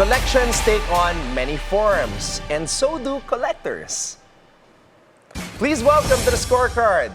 Collections take on many forms, and so do collectors. Please welcome to the scorecard,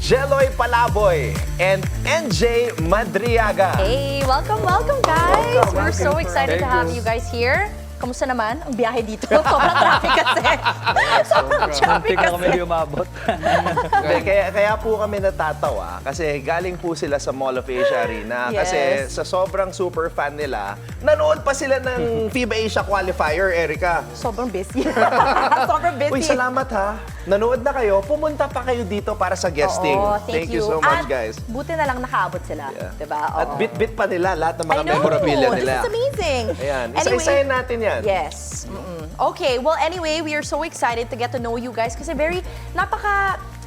Jeloy Palaboy and NJ Madriaga. Hey, welcome guys! Welcome, We're so excited to have you guys here. Kamusta naman ang biyahe dito? Sobrang traffic kasi. Sobrang traffic Muntik na kami kasi. di umabot. Kaya po kami natatawa kasi galing po sila sa Mall of Asia Arena kasi Yes. sa sobrang super fan nila, nanood pa sila ng FIBA Asia Qualifier, Erica. Sobrang busy. Sobrang busy. Uy, salamat ha. Nanood na kayo. Pumunta pa kayo dito para sa guesting. Oo, Thank you so much, guys. Buti na lang nakaabot sila. Yeah. Diba? At Oo. bit-bit pa nila lahat ng mga I know! memorabilia This nila. is amazing! Ayan, Anyway, isa-isayin natin yan. Yes. Okay, well anyway, we are so excited to get to know you guys kasi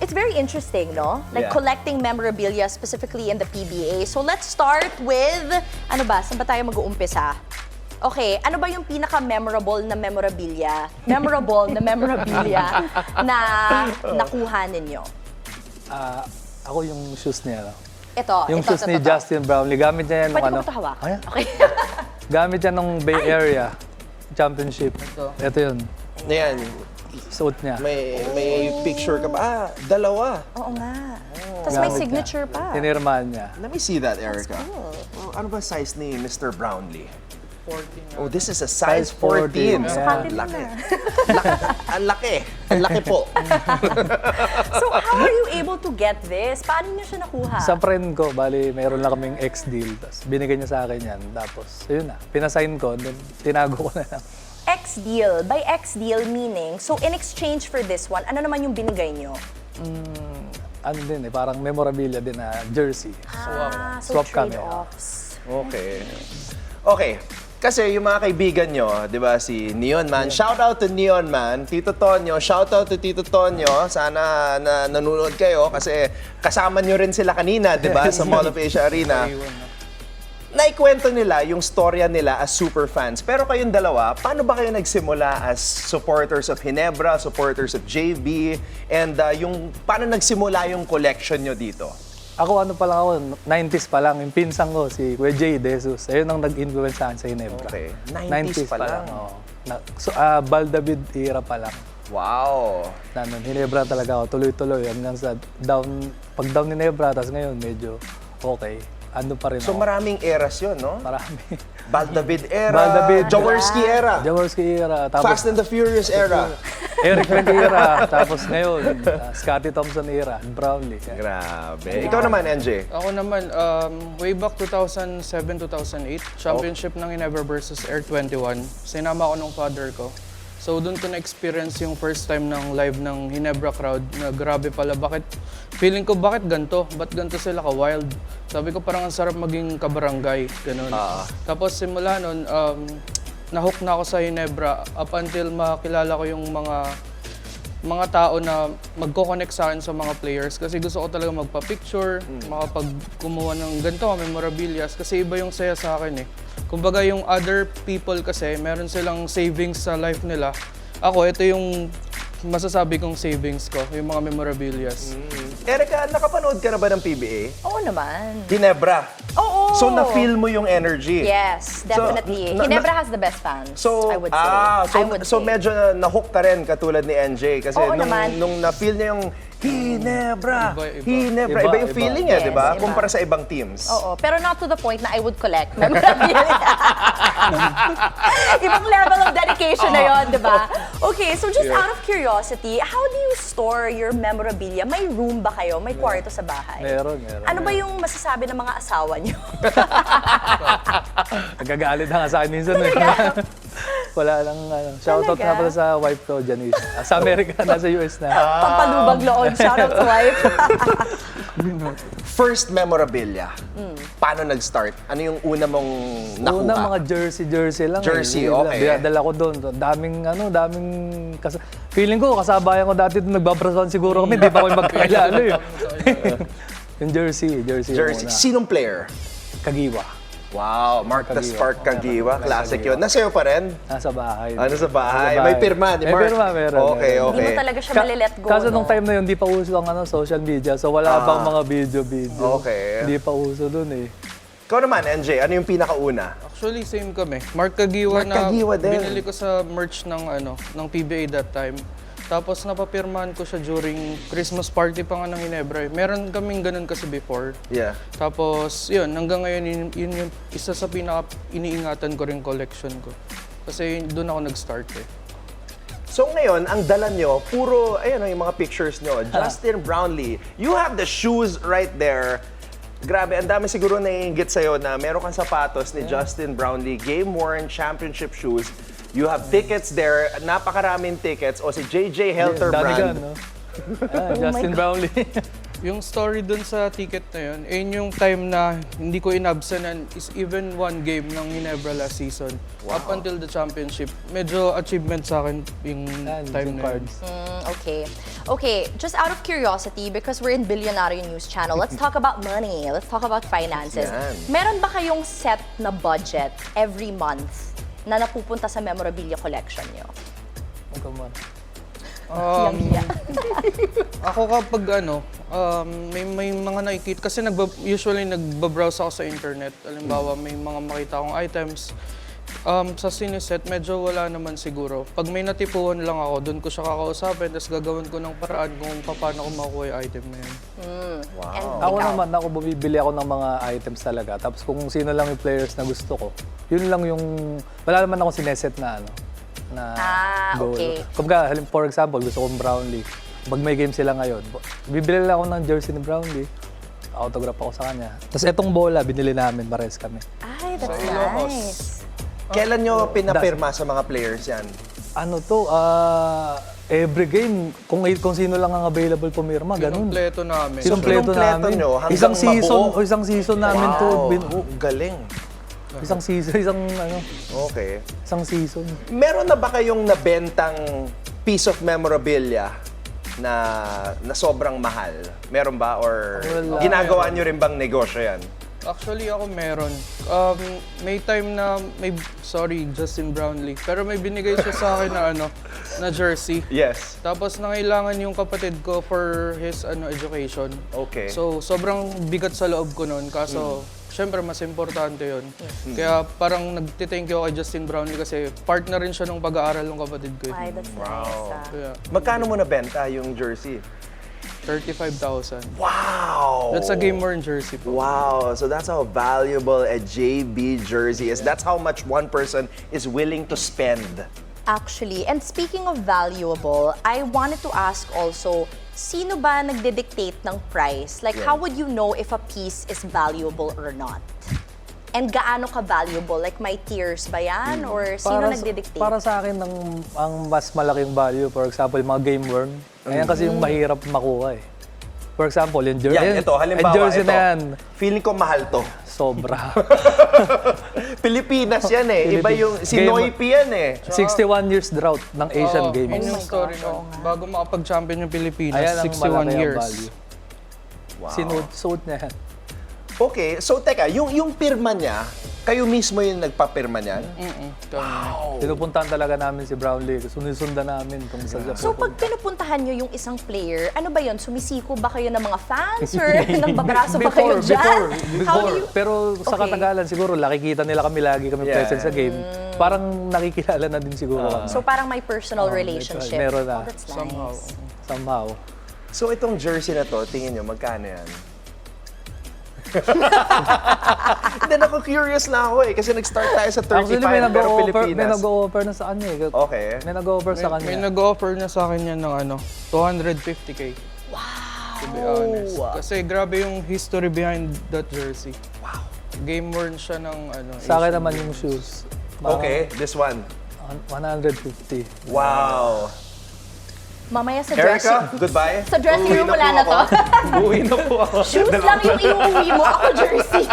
it's very interesting, no? Like Yeah. collecting memorabilia specifically in the PBA. So let's start with, saan ba tayo mag-uumpisa? Okay, ano ba yung pinaka-memorable na memorabilia na nakuha ninyo? Ako yung shoes niya. No? Ito, Yung ito, shoes ito, ni ito. Justin Brownlee. Gamit niya yan Pwede nung ko ito hawak? Ayan. Okay. Gamit yan nung Bay Area Championship. Ito yun. Ayan, Suot niya. may picture ka ba? Ah, dalawa. Oo nga. Tapos may Gamit signature niya. pa. Tinirmahan niya. Let me see that, Erica. Oh, ano ba size ni Mr. Brownlee? 14. Oh, this is a size 14. Yeah. Sukatin mo Laki. na. Ang laki. Ang laki po. So how are you able to get this? Paano niyo siya nakuha? Sa friend ko, bali, mayroon lang kaming ex-deal. Tapos binigay niya sa akin yan. Tapos, ayun na. Pinasign ko. Then, tinago ko na lang. Ex-deal. By ex-deal meaning, so in exchange for this one, ano naman yung binigay niyo? Ano din parang memorabilia din na jersey. So Swap kami, trade-offs. Okay. Okay. Kasi yung mga kaibigan nyo, di ba, si Neon Man. Shout out to Neon Man. Tito Tonyo, shout out to Tito Tonyo. Sana na nanonood kayo kasi kasama nyo rin sila kanina, di ba, sa Mall of Asia Arena. Naikwento nila yung storya nila as super fans. Pero kayong dalawa, paano ba kayo nagsimula as supporters of Ginebra, supporters of JB, and paano nagsimula yung collection nyo dito? Ako pa lang ako, 90s pa lang. Yung pinsang ko, si Kuya Jay De Jesus. Ayun ang nag-influence sa akin sa Ginebra. Okay. 90s pa lang. Oo. Baldavid era pa lang. Wow. Nanon, Ginebra talaga ako, tuloy-tuloy. Hanggang sa pag down ni Ginebra, tapos ngayon medyo okay. Ando pa rin So ako. maraming eras yun, no? Marami. Baldavid era, Baldavid. Jaworski era, Jaworski era, tapos Fast and the Furious era. Eric Ventura, tapos ngayon, Scottie Thompson era, Brownlee. Grabe. Ikaw naman, NJ. Ako naman, way back 2007-2008, championship ng Ginebra versus Air 21. Sinama ko ng father ko. So doon ko na-experience yung first time ng live ng Ginebra crowd na grabe pala, feeling ko bakit ganito? Ba't ganito sila ka-wild? Sabi ko parang ang sarap maging kabarangay, ganun. Tapos simula nun, nahook na ako sa Ginebra up until makilala ko yung mga tao na magko-connect sa akin sa mga players kasi gusto ko talaga magpa-picture, makapag-kumuha ng ganito, memorabilia kasi iba yung saya sa akin eh. Kumbaga yung other people kasi meron silang savings sa life nila. Ako, ito yung masasabi kong savings ko, yung mga memorabilias. Erica, nakapanood ka na ba ng PBA? Oo naman. Ginebra. Oo. So na-feel mo yung energy. Yes, definitely. Ginebra has the best fans, So, I would say. I would so say. medyo na-hook ka rin katulad ni NJ kasi Oo naman. nung na-feel niya yung Ginebra, Iba. Ginebra. Iba yung Iba. feeling niya, Yes, di ba? iba. Kumpara sa ibang teams. Oo, pero not to the point na I would collect memorabilia. Ibang level of dedication na yon, di ba? Okay, so just out of curiosity, how do you store your memorabilia? May room ba kayo? May kwarto sa bahay? Meron. Ano ba yung masasabi ng mga asawa niyo? Nagagalit na nga sa akin minsan. Wala lang, shoutout Talaga? nga pala sa wife ko, Janice. Sa Amerika, nasa US na. Pampalubag loob. Shout out to wife. First memorabilia. Paano nag-start? Ano yung una mong nakuha? Una mga jersey lang. Jersey, eh. okay. Dala ko doon. Daming feeling ko, kasabayan ko dati doon, nagbabrason siguro kami, di pa kami magkakilala eh. Yung jersey Jersey. muna. Sinong player? Kagiwa. Wow, Mark the Kagiwa. Spark Kagiwa. Mark Classic Kagiwa. yun. Nasa'yo pa rin? Nasa bahay. Ano sa bahay? May pirma ni Mark? May pirma, meron. Okay, meron. okay. Hindi mo talaga siya malilet go, Kaso no? nung time na yun, di pa uso ang social media. So wala bang mga video. Okay. Hindi pa uso dun eh. Ikaw naman, NJ, ano yung pinakauna? Actually, same kami. Mark Kagiwa Mark Kagiwa din. binili ko sa merch ng PBA that time. Tapos napapirmahan ko siya during Christmas party pa nga ng Ginebra. Meron kaming ganun kasi before. Yeah. Tapos yun, hanggang ngayon yun yung isa sa iniingatan ko rin collection ko. Kasi doon ako nag-start eh. So ngayon, ang dala nyo, puro, ayan o, yung mga pictures nyo. Justin Brownlee, you have the shoes right there. Grabe, ang dami siguro naiingit sa'yo na meron kang sapatos ni Justin Brownlee, game-worn championship shoes. You have tickets there, napakaraming tickets. O si JJ Helter Danigan, brand. no? Justin Brownlee. Yung story dun sa ticket na yun, yun yung time na hindi ko inabsanan is even one game ng Ginebra last season. Up until the championship. Medyo achievement sa akin yung time na yun. Okay. Okay, just out of curiosity, because we're in Billionaire News Channel, let's talk about money. Let's talk about finances. Yan. Meron ba kayong set na budget every month na napupunta sa memorabilia collection nyo? Come on. Ako kapag may mga nakikita, kasi usually nagbabrowse ako sa internet. Halimbawa, may mga makita akong items. Sa Cineset, medyo wala naman siguro. Pag may natipuan lang ako, doon ko siya kakausapin, tapos gagawin ko ng paraan kung paano ko makuha yung item na yun. And Ako ikaw? naman, bumibili ako ng mga items talaga. Tapos kung sino lang yung players na gusto ko, yun lang yung, wala naman ako sineset na goal. Okay. Kumbaga, for example, gusto kong Brownlee. Pag may game sila ngayon, bibili lang ako ng jersey ni Brownlee. Autograph ako sa kanya. Tapos etong bola, binili namin, pares kami. Ay, that's Ilocos. nice. Kailan nyo pinapirma sa mga players yan? Ano to, every game, kung sino lang ang available pumirma, ganun. Kompleto namin. Kinumpleto kinumpleto namin. nyo hanggang Isang season namin to. Galing. Isang season, Okay. isang season. Meron na ba kayong nabentang piece of memorabilia na sobrang mahal? Meron ba? Or Wala. ginagawa nyo rin bang negosyo yan? Actually, ako meron. May time na sorry, Justin Brownlee. Pero may binigay siya sa akin na jersey. Yes. Tapos nangailangan yung kapatid ko for his education. Okay. So, sobrang bigat sa loob ko noon. Kaso, syempre, mas importante yun. Kaya parang nagtithank you ako kay Justin Brownlee kasi part na rin siya ng pag-aaral ng kapatid ko. Ay, that's nice. Kaya, Magkano mo nabenta yung jersey? 35,000. Wow! That's a game-worn jersey po. Wow! So that's how valuable a JB jersey is. That's how much one person is willing to spend. Actually, and speaking of valuable, I wanted to ask also, sino ba nagde-dictate ng price? Like, how would you know if a piece is valuable or not? And gaano ka valuable? Like, may tiers ba yan? Or sino nagde-dictate? Para sa akin, ang mas malaking value, for example, yung mga game worn, ayan kasi yung mahirap makuha eh. For example, yung jersey. Yan, ito. Halimbawa, yung jersey ito. na yan, Feeling ko mahal to. sobra. Pilipinas yan eh. Iba yung, si Game- Noipi yan eh. 61 years drought ng Asian Oo, Games. Yun yung my story gosh, oo nun. Bago makapag-champion yung Pilipinas, Ayan ang 61 malaki ang years. value. Sinuot niya yan. Okay, so teka, yung pirma niya, kayo mismo yung nagpapirma niyan? Pinupuntahan talaga namin si Brownlee. Sunisundan namin kung saan siya So, pag pinupuntahan nyo yung isang player, ano ba yun? Sumisiko ba kayo ng mga fans? Or nagbabraso ba kayo dyan? How do you... Pero sa Okay. katagalan siguro, nakikita nila kami lagi kami Yeah. present sa game. Parang nakikilala na din siguro kami. So, parang may personal relationship. meron na. Oh, that's nice. Somehow. Somehow. So itong jersey na to, tingin nyo, magkano yan? Hindi, ako curious na ako eh. Kasi nag-start tayo sa 35 Actually, may pero nag-o-offer, Pilipinas. na sa kanya eh. Okay. May nag-o-offer sa kanya. May nag-offer na sa akin yan ng 250K. Wow! To be honest. Kasi grabe yung history behind that jersey. Wow! Game worn siya ng Sa akin Asian naman Games. yung shoes. Okay, this one. 150. Wow. Mamaya sa dressing... Erica, goodbye. Sa dressing Uuwi room na wala po na to. ako. Uuwi na po ako. Shoes lang yung iuwi mo. Ako jersey.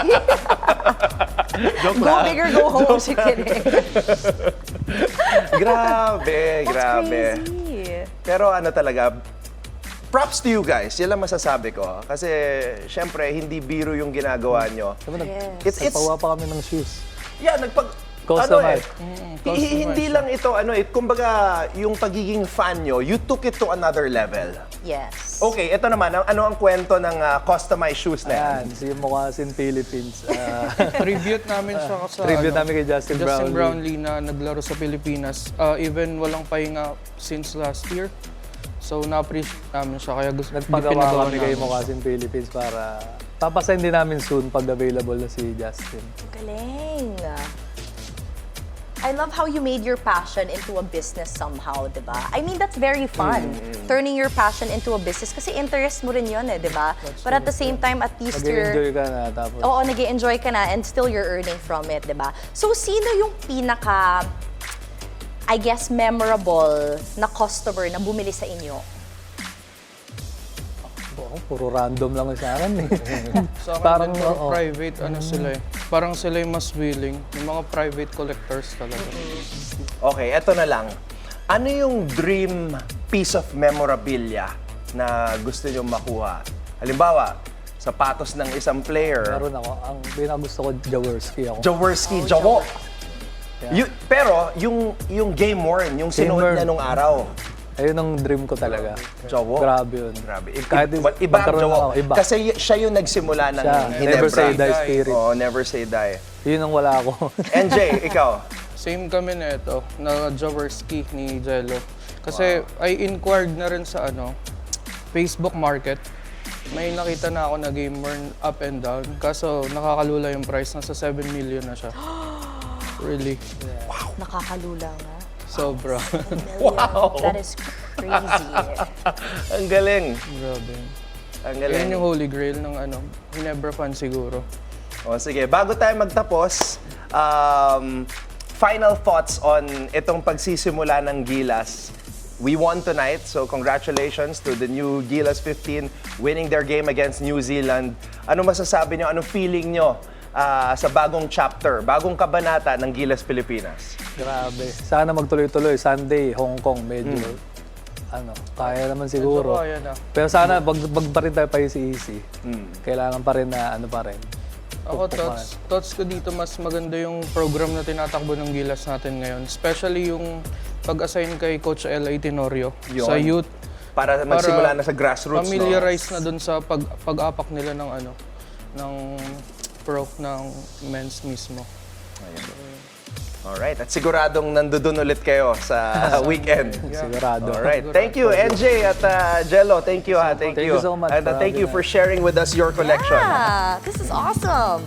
Go big or go home. Just kidding. Grabe, That's grabe. crazy. Pero ano talaga, props to you guys. Yan lang masasabi ko. Kasi, syempre, hindi biro yung ginagawa nyo. Diba, Yes. It's nagpawa pa kami ng shoes. yeah, Customize. Hindi lang ito, kumbaga, yung pagiging fan nyo, you took it to another level. Yes. Okay, ito naman, ano ang kwento ng customized shoes na yan? Ayan, si Mukhasin Philippines. Tribute namin siya sa Tribute namin kay Justin Brownlee. Brownlee na naglaro sa Pilipinas. Even walang pahinga since last year. So, na-appreciate namin siya. Kaya gusto Nagpagawa kami kay namin siya. Mukhasin Philippines para papasahin din namin soon pag available na si Justin. Galing. I love how you made your passion into a business somehow, di ba? I mean, that's very fun. Turning your passion into a business kasi interest mo rin yun di ba? But at the same time, at least Nag-enjoy ka na tapos. Oo, nag-enjoy ka na and still you're earning from it, di ba? So, sino yung pinaka, I guess, memorable na customer na bumili sa inyo? Puro random lang sa akin eh. Sa akin Parang, din, puro oo. private, sila eh. Parang sila yung mas willing. Yung mga private collectors talaga. Okay, eto na lang. Ano yung dream piece of memorabilia na gusto nyo makuha? Halimbawa, sapatos ng isang player. Meron ako. Ang pinakagusto ko, Jaworski ako. Jaworski, Jawo. Pero yung game worn, yung sinuot worn. niya nung araw. Ayun ang dream ko talaga. Jawo. Grabe yun. Grabe. Kahit Iba ang magkaroon Jawo. ako, iba. Kasi siya yung nagsimula ng Siya, Hinebra. never say die spirit. Oo, never say die. Yun ang wala ako. NJ, ikaw? Same kami na ito, na Jaworski ni Jello. Kasi I inquired na rin sa Facebook Market. May nakita na ako na game worn up and down. Kaso nakakalula yung price, nasa 7 million na siya. Really? Nakakalula nga. Sobra. Wow! That is crazy. Ang galing. Grabe. Ang galing. Yan yung holy grail ng Hinebra fan siguro. O sige, bago tayo magtapos, final thoughts on itong pagsisimula ng Gilas. We won tonight, so congratulations to the new Gilas 15 winning their game against New Zealand. Ano masasabi nyo? Anong feeling nyo sa bagong chapter, bagong kabanata ng Gilas Pilipinas? Grabe. Sana magtuloy-tuloy. Sunday, Hong Kong, medyo, kaya naman siguro. Medyo kaya na. Pero sana, wag pa rin tayo pa easy. Kailangan pa rin na pa rin. Ako, thoughts ko dito, mas maganda yung program na tinatakbo ng Gilas natin ngayon. Especially yung pag-assign kay Coach L.A. Tenorio Yun. sa youth. Para magsimula na sa grassroots, Familiarize na dun sa pag-apak nila ng ng pro ng men's mismo. Alright, at siguradong nandoon ulit kayo sa weekend. Sigurado. Alright, thank you NJ at Jello, thank you. Thank Thank you so much. And thank you for sharing with us your collection. Yeah, this is awesome.